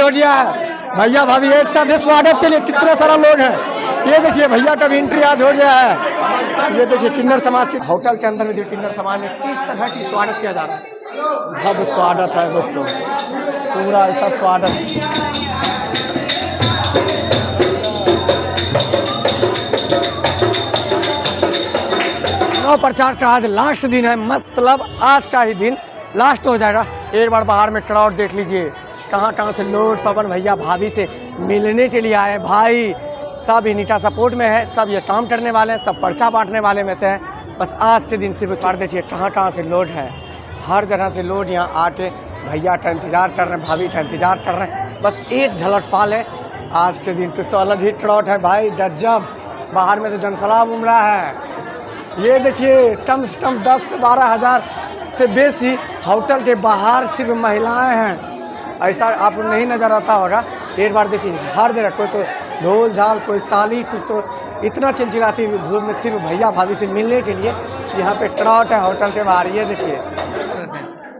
हो गया है। भैया भाभी एक साथ है, स्वागत के लिए कितने सारा लोग हैं। ये देखिए भैया का भी एंट्री आज हो गया है। ये देखिए किन्नर समाज के होटल के अंदर में जो किन्नर समाज में किस तरह की स्वागत किया जा रहा है। भव्य स्वागत है दोस्तों, पूरा ऐसा स्वागत। चुनाव प्रचार का आज लास्ट दिन है, मतलब आज का ही दिन लास्ट हो जाएगा। एक बार बाहर में क्राउड देख लीजिए, कहाँ से लोग पवन भैया भाभी से मिलने के लिए आए। भाई सब इन्हीं सपोर्ट में है, सब ये काम करने वाले हैं, सब पर्चा बांटने वाले में से हैं। बस आज के दिन सिर्फ चार देखिए कहाँ से लोग हैं, हर जगह से लोग यहाँ आके भैया का इंतज़ार कर रहे हैं, भाभी का इंतज़ार कर रहे हैं। बस एक झलक पा लें आज के दिन, कुछ तो अलग ही क्राउड है भाई, गजब। बाहर में तो जनसलाब उमड़ रहा है। ये देखिए कम से कम 10 से 12 हज़ार से बेसी होटल के बाहर सिर्फ महिलाएं हैं। ऐसा आपको नहीं नज़र आता होगा। एक बार देखिए हर जगह कोई तो ढोल झाल, कोई ताली, कुछ तो इतना चिलचिलाती हुई धूप में सिर्फ भैया भाभी से मिलने के लिए यहाँ पे क्राउड है होटल के बाहर। ये देखिए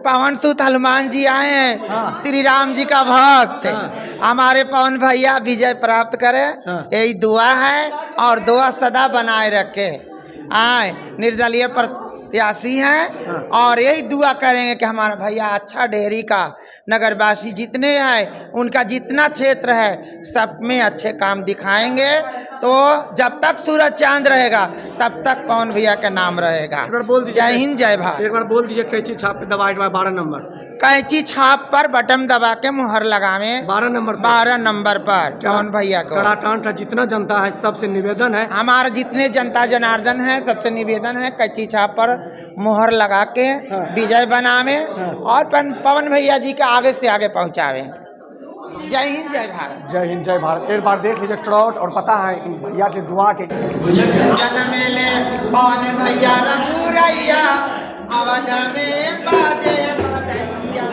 पवन सुत हनुमान जी आए हैं। हाँ। श्री राम जी का भक्त। हाँ। हमारे पवन भैया विजय प्राप्त करे, हाँ। यही दुआ है और दुआ सदा बनाए रखे। आए निर्दलीय प्रत्याशी हैं। हाँ। और यही दुआ करेंगे कि हमारा भैया अच्छा डेहरी का नगरवासी जितने हैं उनका जितना क्षेत्र है सब में अच्छे काम दिखाएंगे। तो जब तक सूरज चांद रहेगा तब तक पवन भैया का नाम रहेगा। जय हिंद जय भारत। एक बार बोल दीजिए कैंची छाप पे दबाए 12 नंबर, कैंची छाप पर बटन दबा के मुहर लगावे 12 नंबर 12 नंबर पर पवन भैया को। कड़ाकांड का जितना जनता है सबसे निवेदन है, हमारा जितने जनता जनार्दन है सबसे निवेदन है कैंची छाप पर मुहर लगा के हाँ। विजय बनावे हाँ। और पवन भैया जी का आगे से आगे पहुंचावे। जय हिंद जय भारत। जय हिंद जय भारत। एक बार देख लीजिए क्राउड, और पता है इन भैया के दुआ के जनमेले पवन भैया रघुरैया अवध में बाजे बधैया।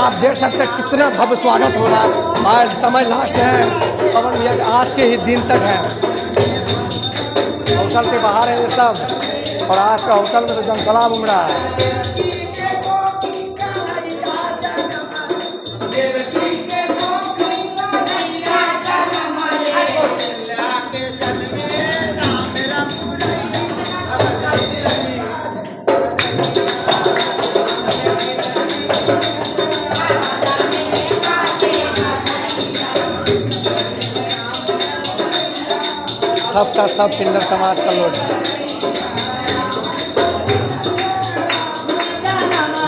आप देख सकते हैं कितना भव्य स्वागत हो रहा है। आज समय लास्ट है, पवन भैया के आज के ही दिन तक है। होटल के बाहर है ये सब, और आज का होटल में तो जनसलाब उमड़ रहा है। सबका सब किन्नर समाज का लोग है।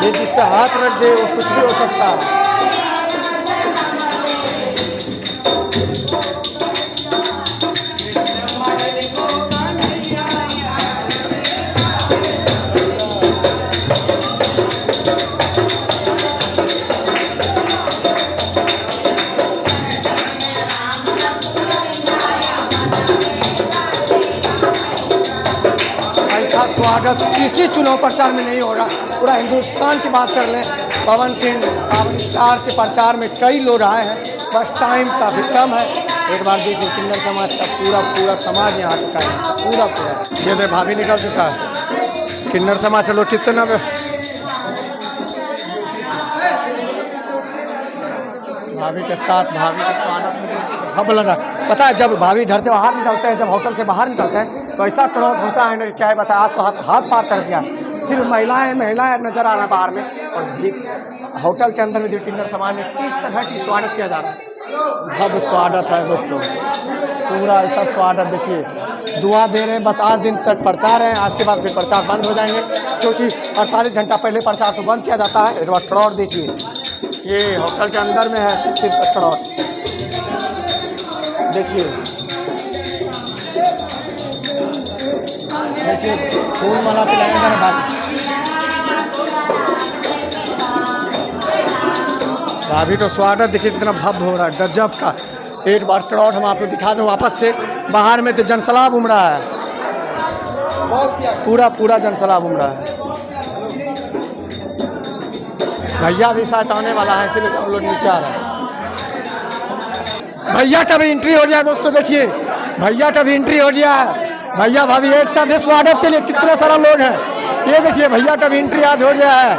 ये जिस पे हाथ रख दे वो कुछ भी हो सकता है। स्वागत किसी चुनाव प्रचार में नहीं होगा। पूरा हिंदुस्तान की बात कर लें, पवन सिंह पावन स्टार के प्रचार में कई लोग आए हैं, बस टाइम काफ़ी कम है। एक बार देखिए किन्नर समाज का पूरा समाज यहाँ आ चुका है, पूरा ये भाभी निकल चुका है। किन्नर समाज से लोग कितना भाभी के साथ भाभी के स्वागत में हब लगा। पता है जब भाभी घर से बाहर निकलते हैं, जब होटल से बाहर निकलते हैं तो ऐसा क्राउड होता है ना, क्या है बता। आज तो हाथ पार कर दिया, सिर्फ महिलाएं नजर आ रहा है बाहर में। और भी होटल के अंदर में जो किन्नर समाज में किस तरह की स्वागत किया जा रहा है, भव्य स्वागत है दोस्तों, पूरा ऐसा स्वागत। देखिए दुआ दे रहे हैं, बस आज दिन तक प्रचार है, आज के बाद फिर प्रचार बंद हो जाएंगे, क्योंकि 48 घंटा पहले प्रचार तो बंद किया जाता है। एक बार क्राउड देखिए, ये होटल के अंदर में है सिर्फ क्राउड देखिए। देखिए फूल माला पिलाएंगे ना बात। अभी तो स्वागत देखिए कितना भव्य हो रहा है, गजब का। एक बार क्राउड हम आपको दिखा दूं वापस से। बाहर में तो जनसलाब उमड़ रहा है, पूरा जनसलाब उमड़ रहा है। भैया भी साथ आने वाला है, इसलिए सब लोग नीचे आ रहे हैं। भैया का भी एंट्री हो गया दोस्तों, देखिए भैया का भी एंट्री हो गया है। भैया भाभी एक साथ स्वागत के लिए कितना सारा लोग हैं। ये देखिए भैया का भी एंट्री आज हो गया है।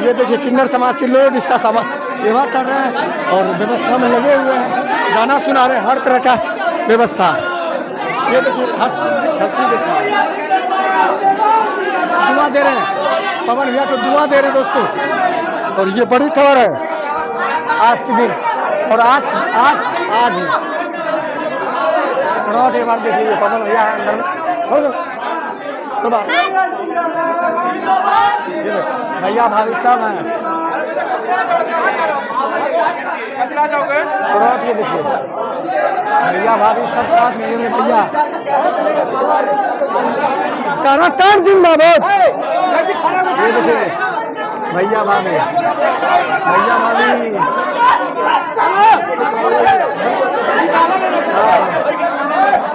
ये देखिए किन्नर समाज के लोग इसका सेवा कर रहे हैं और व्यवस्था में लगे हुए हैं, गाना सुना रहे हैं, हर तरह का व्यवस्था। ये देखिए हंसी देखिए, दुआ दे रहे हैं, पवन भैया को दुआ दे रहे हैं दोस्तों। और ये बड़ी खबर है आज के दिन, और आज ही एक बार देख लीजिए, पवन भैया है अंदर में, भैया भाभी सब हैं। ये देखिए भैया भाभी सब साथ में होंगे। भैया कान जिंदाबाद। ये देखिए भैया भाभी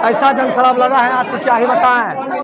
ऐसा जनसलाब लगा है आज तो क्या ही बताएं।